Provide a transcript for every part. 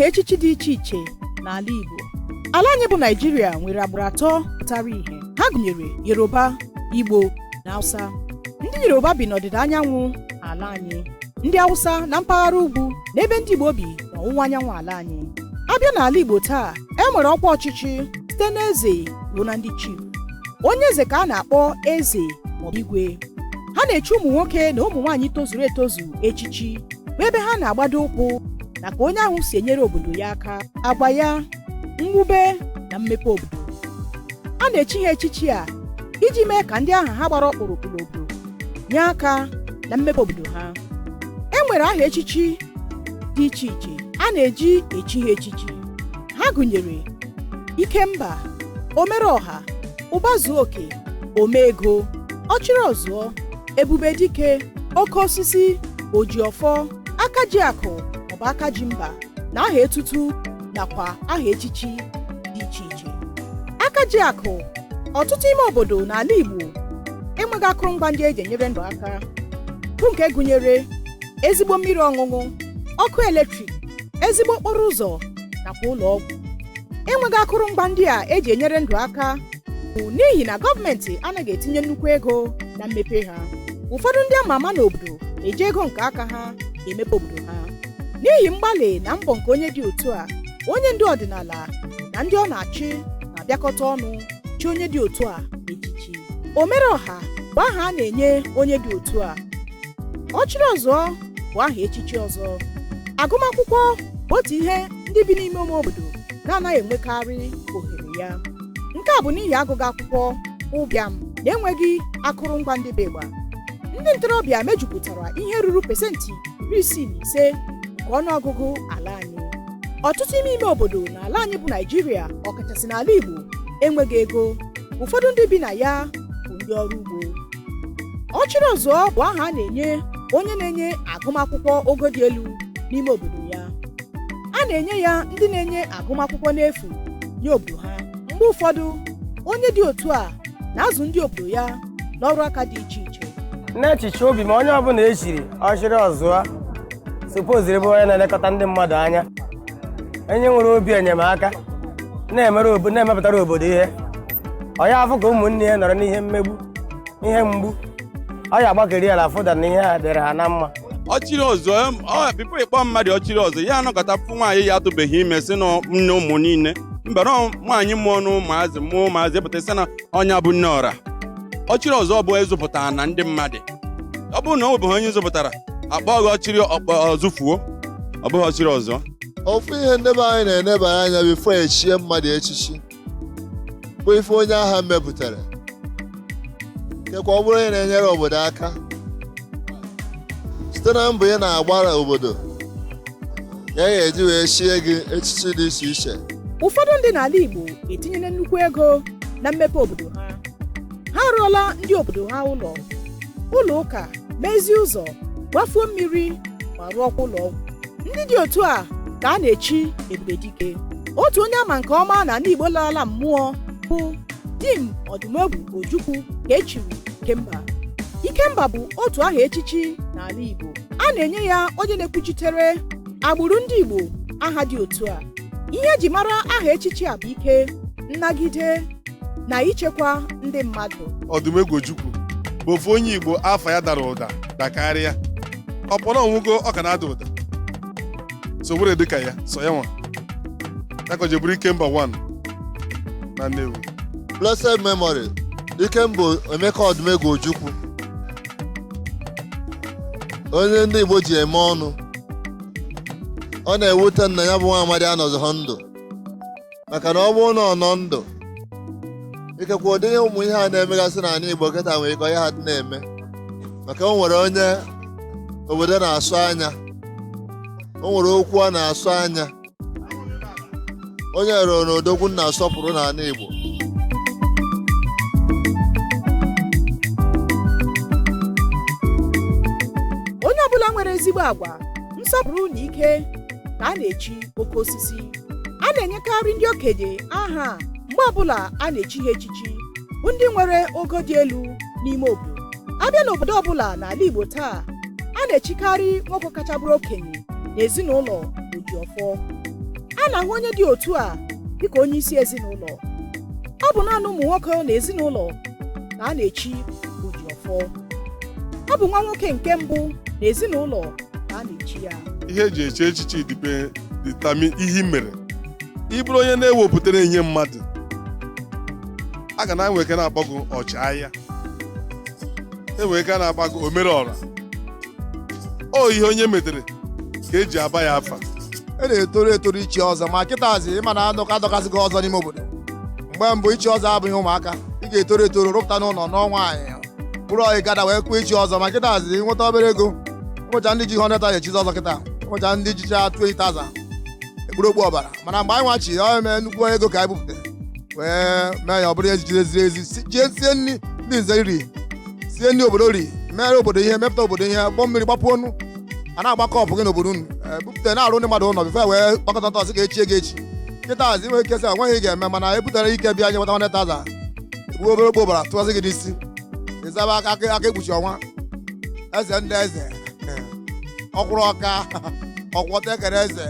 echichi dị iche iche n'ala Igbo. Ala anyị bụ Naịjirịa nwere agbụrụ atọ pụtara ihe. Ha gụnyere Yoruba, Igbo na Hausa. Ndị Yoruba bi n'ọdịda anyanwụ ala anyị, ndị Hausa na mpaghara ugwu, na ebe ndị Igbo bi n'ọwụwa anyanwụ ala anyị. Abịa n'ala Igbo taa, e nwere ọkwa ọchịchị site n'eze ruo na ndị chief. Onye eze ka a na-akpọ eze maọbụ igwe. Ha na-echi ụmụ nwoke na ụmụ nwaanyị tozuru etozu echichi bụ ebe ha na-agbado ụkwụ na ka onye ahụ si enyere obodo ya aka, agba ya, mwube na mmepe obodo. A na-echi ha echichi a iji mee ka ndị aha ha gbara ọkpụrụkpụ obodo nye aka na mmepe obodo ha. E nwere aha echichi dị iche iche a na-eji echi ha echichi. Ha gụnyere Ikemba, Omereọha, Ụbazuoke, Omeego, Ọchịrịọzụọ, Ebubedike, Oke Osisi, Ojiọfọ, Akajiakụ maọbụ Akajimba na aha etutu nakwa aha echichi dị iche iche. Akajiakụ, ọtụtụ ime obodo n'ala Igbo enweghị akụrụngwa ndị eji enyere ndụ aka, bụ nke gụnyere ezigbo mmiri ọṅụṅụ, ọkụ eletrik, ezigbo okporo ụzọ nakwa ụlọ ọgwụ. Enweghị akụrụngwa ndị a eji enyere ndụ aka bụ n'ihi na gọọmenti anaghị etinye nnukwu ego na mmepe ha. Ụfọdụ ndị ama ama n'obodo eji ego nke aka ha emepe obodo ha. N'ihi mgbalị na mbọ nke onye dị otu a, onye ndu ọdịnala na ndị ọ na-achị na-abịakọta ọnụ chi onye dị otu a echichi. Omereọha bụ aha a na-enye onye dị otu a. Ọchịrịọzụọ bụ aha echichi ọzọ. Agụmakwụkwọ bụ otu ihe ndị bi n'ime ime obodo na-anaghị enwekarị ohere ya. Nke a bụ n'ihi agụgụ akwụkwọ, ụbịam na enweghị akụrụngwa ndị be gba. Ndị ntorobịa mejupụtara ihe ruru pasentị 65 nke ọnụọgụgụ ala anyị. Ọtụtụ ime obodo n'ala anyị bụ Naịjirịa, ọkachasị n'ala Igbo, enweghị ego. Ụfọdụ ndị bi na ya bụ ndị ọrụ ugbo. Ọchịrịọzụọ bụ aha a na-enye onye na-enye agụmakwụkwọ ogo dị elu n'ime obodo ya. A na-enye ya ndị na-enye agụmakwụkwọ n'efu nye obodo ha. Mgbe ụfọdụ, onye dị otu a na-azụ ndị obodo ya n'ọrụ aka dị iche iche. N'echiche obi ma onye ọbụla echiri Ọchịrịọzụọ supoziri bụ onye na-elekọta ndị mmadụ anya, onye nwere obi enyemaka, na-emepụtara obodo ihe. Ọ ya afụ ka ụmụnne ya nọrọ n'ihe mmegbu, ihe mgbu, ọ ya agbakeri ala fụda na ihe ha dịrị ha na mma. Ọchịrịọzụọ pipo ịkpọ mmadụ Ọchịrịọzụọ ya anọkọta fụ nwaanyị ya atụbeghị ime si na nne ụmụ niile mbara nwaanyị mụọ n'ụmụazị pụta sị na ọnya bụ nne ọra. Ọchịrịọzụọ bụ ezụpụtara na ndị mmadụ. Ọ bụrụ na ọ bụ onye zụpụtara akpọghị Ọchịrịọzụfuo, ọ bụghị Ọchịrịọzụọ. Ofu ihe ndị be anyị na-enebara anya bifo echie mmadụ echichi bụ ife onye agha mepụtara, kekwa ọ bụrụ onye na-enyere obodo aka site na mbọ ya na-agbara obodo ya ga-eji wee chie gị echichi dị iche iche. Ụfọdụ ndị n'ala Igbo etinyela nnukwu ego na mmepe obodo ha. Ha arụọla ndị obodo ha ụlọ ụka, mezie ụzọ, gbafuo mmiri ma rụọkwa ụlọ ọgwụ. Ndị dị otu a ka a na-echi Ebubedike. Otu onye ama nke ọma na ndị Igbo larala mmụọ bụ Dim Ọdụmegwu Ojukwu ka echiri Ikemba. Ikemba bụ otu aha echichi n'ala Igbo. A na-enye ya onye na-ekwuchitere agbụrụ ndị Igbo aha dị otu a. Ihe eji mara aha echichi a bụ ike, nnagide na ichekwa ndị mmadụ. Ọdụmegwu Ojukwu bụ ofu onye Igbo afọ ya dara ụda dakarịa. Ọpọrọ onwugo ọ ka na-ada ụda, so were dịka ya so ya nwa yakọjeburu Ikemba 1 na Nnewi. Blessed memory Ikemba Emeka Ọdụmegwu Ojukwu, onye ndị Igbo ji eme ọnụ. Ọ na-ewute nna ya bụ nwa amadi anọzọ ndụ, maka na ọ bụrụ na ọ nọ ndụ, ikekwa ụdị ihe ụmụ ihe a na-emegasị n'ala Igbo kịta nwere ike ya ha dị na-eme, maka o nwere onye obodo na-asụ anya, o nwere okwu a na-asụ anya, onye rụrụ n'odogwu na-asọpụrụ n'ala Igbo. Onye ọbụla nwere ezigbo agwa, nsọpụrụ na ike ka a na-echi Oke Osisi. A na-enyekarị ndị okenye aha mgbe ọbụla a na-echi ha echichi bụ ndị nwere ogo dị elu n'ime obodo. Abịa n'obodo ọbụla n'ala Igbo taa, a na-echikarị nwoke kacha bụrụ okenye n'ezinụlọ Ojiọfọ. a na-ahụ onye dị otu a dịka onye isi ezinụlọ. Ọ bụ naanị ụmụ nwoke na ezinụlọ ka a na-echi Ojiọfọ. Ọ bụ nwa nwoke nke mbụ na ezinụlọ ka a na-echi ya. Ihe eji eche echichi dịtami ihe mere. Ị bụrụ onye na-ewepụtara ihe mmadụ, a ga na-enwe ike na-akpọgụ ọchịagha, enwe ike na-akpọgụ omereọra. O ihe onye metere ka eji aba ya afa. E na-etoru ichi ọzọ ma kịtazi ịma na adọkazịghị ọzọ n'ime obodo. Mgbe mbụ ichi ọzọ abụghị ụmụaka, ị ga-etoru rụpụta n'ụlọ n'ọnwa anyị bụrụ ọyị gada wee kwuo ichi ọzọ. Ma kịtazi nweta obere ego, ụbọcha ndị ji 100,000 echizi ọzọ kịta, ụbọcha ndị jicha 20,000 ekpuru okpu ọbara. Mana mgbe anyị nwachi ọ eme nnukwu ego ka anyị bupụtara wee mee ya ọ bụrụ eziri ezi jee sie nri ndị nze riri, sie nri obodo ri, mere obodo ihe, mepụta obodo ihe, gbọ mmiri gbapụ ọnụ, a na-agbakọ ọpụ gị n'obodo unu bupụta na-arụ ndị mmadụ ụlọ bifo wee kpakọta ntọsị ga-echi gị echi. Kịtazi nwere ike sị nweghị ga-eme, mana ebutere ike bịa nye nweta 100,000 egbu obere okpu ọbara tụọsị gị n'isi, ịzaba aka ekpuchi ọnwa. Eze ndị eze ọkwụrụ ọka ọkwọta ekere eze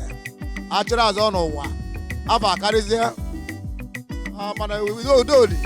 achịrị azụ n'ụwa afọ akarịzie mana udodoli